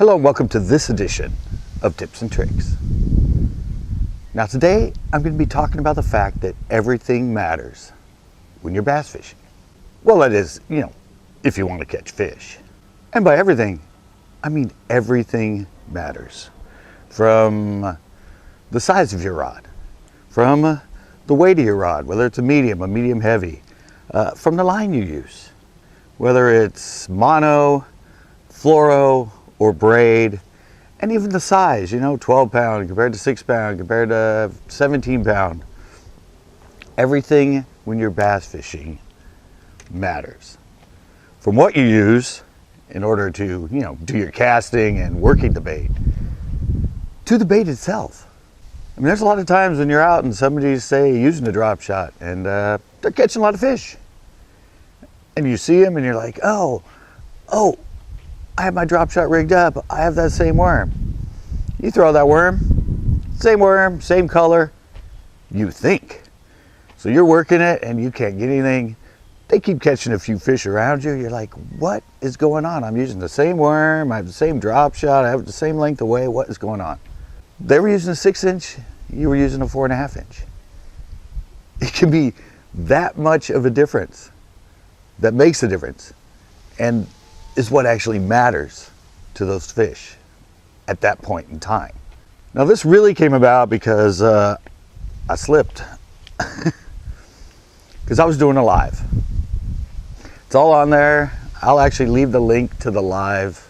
Hello and welcome to this edition of Tips and Tricks. Now today I'm going to be talking about the fact that everything matters when you're bass fishing. Well, that is, if you want to catch fish. And by everything, I mean everything matters. From the size of your rod, from the weight of your rod, whether it's a medium heavy, from the line you use, whether it's mono, fluoro, or braid, and even the size, 12 pound compared to 6 pound compared to 17 pound. Everything when you're bass fishing matters. From what you use in order to, do your casting and working the bait, to the bait itself. I mean, there's a lot of times when you're out and somebody's, say, using a drop shot and they're catching a lot of fish. And you see them and you're like, oh, I have my drop shot rigged up. I have that same worm. You throw that worm, same color, you think. So you're working it and you can't get anything. They keep catching a few fish around you. You're like, what is going on? I'm using the same worm. I have the same drop shot. I have the same length away. What is going on? They were using a 6-inch. You were using a 4.5-inch. It can be that much of a difference that makes a difference. And is what actually matters to those fish at that point in time. Now this really came about because I slipped because I was doing a live. It's all on there. I'll actually leave the link to the live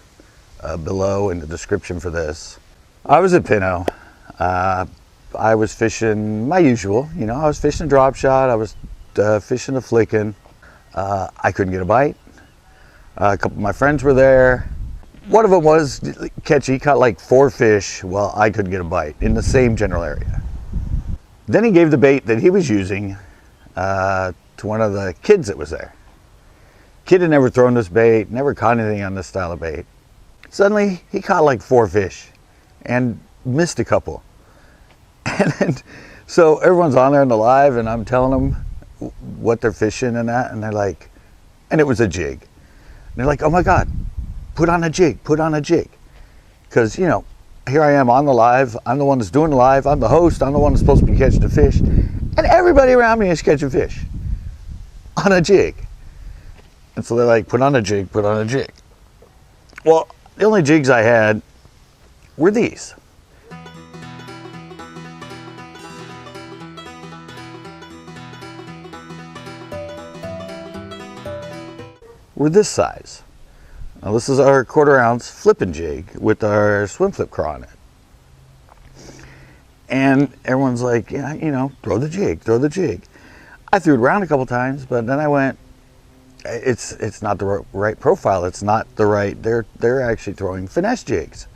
below in the description for this. I was at Pinot. I was fishing my usual, I was fishing a drop shot. I was fishing a flicking. I couldn't get a bite. A couple of my friends were there. One of them was catchy. He caught like 4 fish while I couldn't get a bite in the same general area. Then he gave the bait that he was using to one of the kids that was there. Kid had never thrown this bait, never caught anything on this style of bait. Suddenly he caught like 4 fish and missed a couple. And so everyone's on there in the live and I'm telling them what they're fishing and that, and they're like, and it was a jig. And they're like, oh my God, put on a jig. Because, here I am on the live. I'm the one that's doing the live. I'm the host. I'm the one that's supposed to be catching the fish. And everybody around me is catching fish on a jig. And so they're like, put on a jig. Well, the only jigs I had were these. Were this size. Now this is our 1/4 ounce flipping jig with our swim flip craw on it. And everyone's like, yeah, throw the jig. I threw it around a couple times, but then I went, it's not the right profile. It's not the right, they're actually throwing finesse jigs.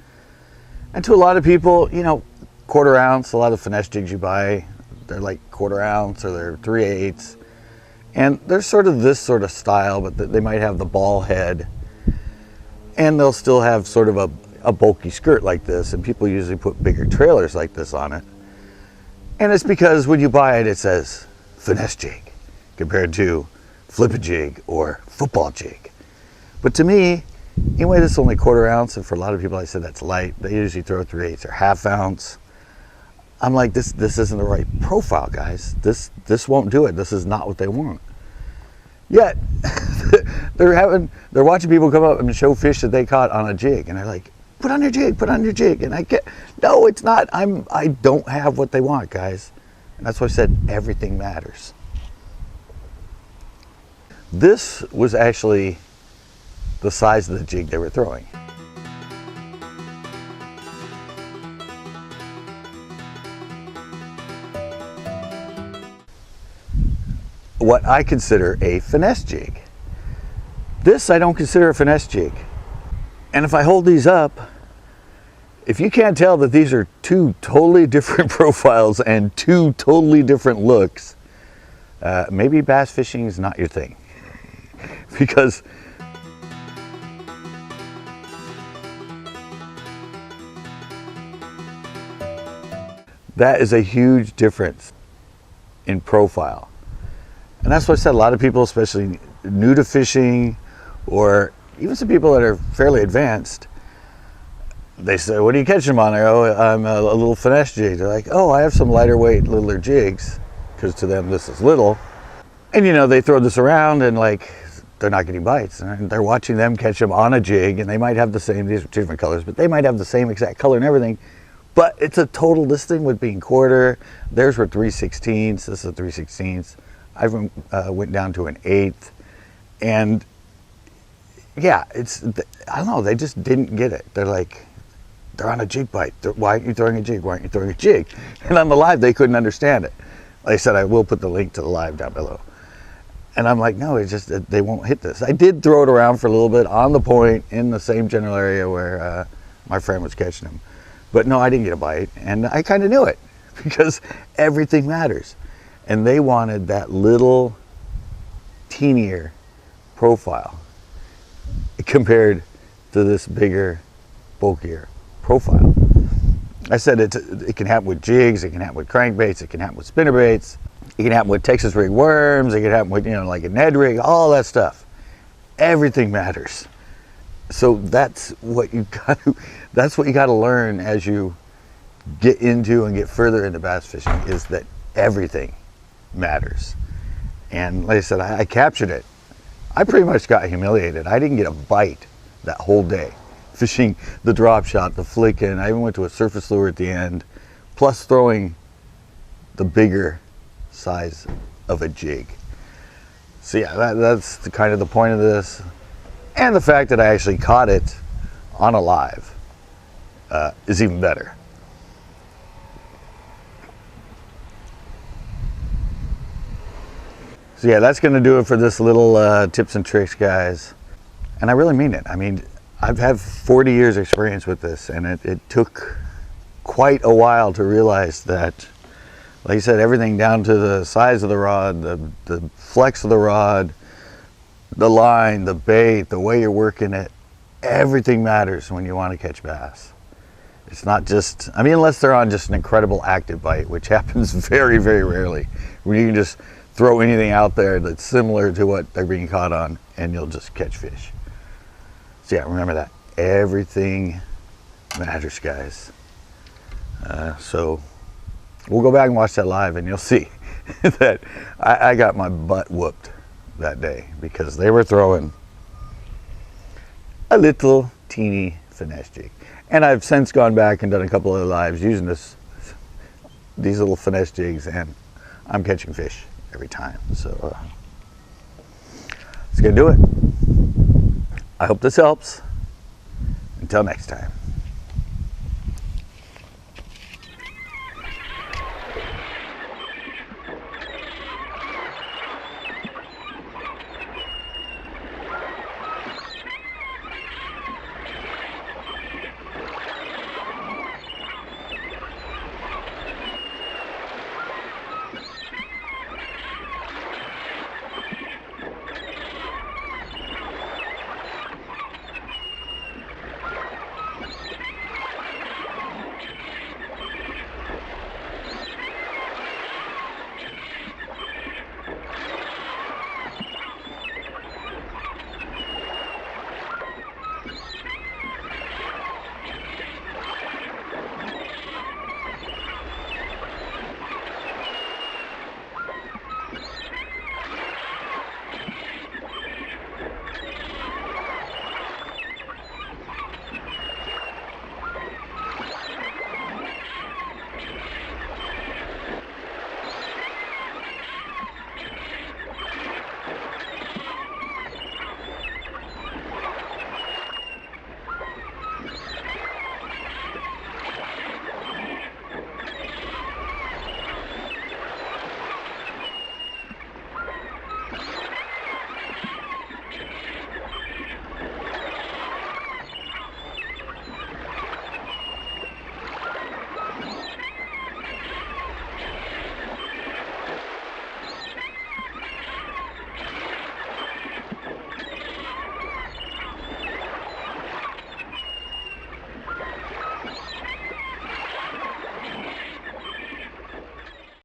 And to a lot of people, 1/4 ounce, a lot of finesse jigs you buy, they're like 1/4 ounce or they're 3/8. And they're sort of this sort of style, but they might have the ball head. And they'll still have sort of a bulky skirt like this. And people usually put bigger trailers like this on it. And it's because when you buy it, it says finesse jig compared to flip a jig or football jig. But to me, anyway, this is only 1/4 ounce. And for a lot of people, I said that's light. They usually throw 3/8 or 1/2 ounce. I'm like, this isn't the right profile, guys. This won't do it. This is not what they want. Yet they're watching people come up and show fish that they caught on a jig, and they're like, put on your jig. And no, it's not. I don't have what they want, guys. And that's why I said everything matters. This was actually the size of the jig they were throwing. What I consider a finesse jig. This I don't consider a finesse jig. And if I hold these up, if you can't tell that these are 2 totally different profiles and 2 totally different looks, maybe bass fishing is not your thing. Because that is a huge difference in profile. And that's what I said, a lot of people, especially new to fishing, or even some people that are fairly advanced, they say, what are you catching them on? I go, I'm a little finesse jig. They're like, oh, I have some lighter weight, littler jigs, because to them this is little. And you know, they throw this around and like, they're not getting bites. And they're watching them catch them on a jig, and they might have the same, these are two different colors, but they might have the same exact color and everything. But it's a total, this thing with being quarter, theirs were 3/16, this is a 3/16. I went down to an 1/8. And yeah, I don't know, they just didn't get it. They're like, they're on a jig bite. Why aren't you throwing a jig? Why aren't you throwing a jig? And on the live, they couldn't understand it. Like I said, I will put the link to the live down below. And I'm like, no, it's just, they won't hit this. I did throw it around for a little bit on the point in the same general area where my friend was catching them. But no, I didn't get a bite. And I kind of knew it because everything matters. And they wanted that little teenier profile compared to this bigger, bulkier profile. I said it can happen with jigs, it can happen with crankbaits, it can happen with spinnerbaits, it can happen with Texas rig worms, it can happen with, you know, like a Ned rig, all that stuff. Everything matters. So that's what you got to learn as you get into and get further into bass fishing, is that everything matters. And like I said, I captured it. I pretty much got humiliated. I didn't get a bite that whole day. Fishing the drop shot, the flick in. I even went to a surface lure at the end, plus throwing the bigger size of a jig. So yeah, that's kind of the point of this. And the fact that I actually caught it on a live is even better. So yeah, that's going to do it for this little tips and tricks, guys. And I really mean it. I mean, I've had 40 years experience with this, and it took quite a while to realize that, like I said, everything down to the size of the rod, the flex of the rod, the line, the bait, the way you're working it, everything matters when you want to catch bass. It's not just, I mean, unless they're on just an incredible active bite, which happens very, very rarely, where you can just throw anything out there that's similar to what they're being caught on and you'll just catch fish. So yeah, remember that. Everything matters, guys. So we'll go back and watch that live and you'll see that I got my butt whooped that day because they were throwing a little teeny finesse jig. And I've since gone back and done a couple of lives using these little finesse jigs, and I'm catching fish every time. So it's gonna do it. I hope this helps. Until next time.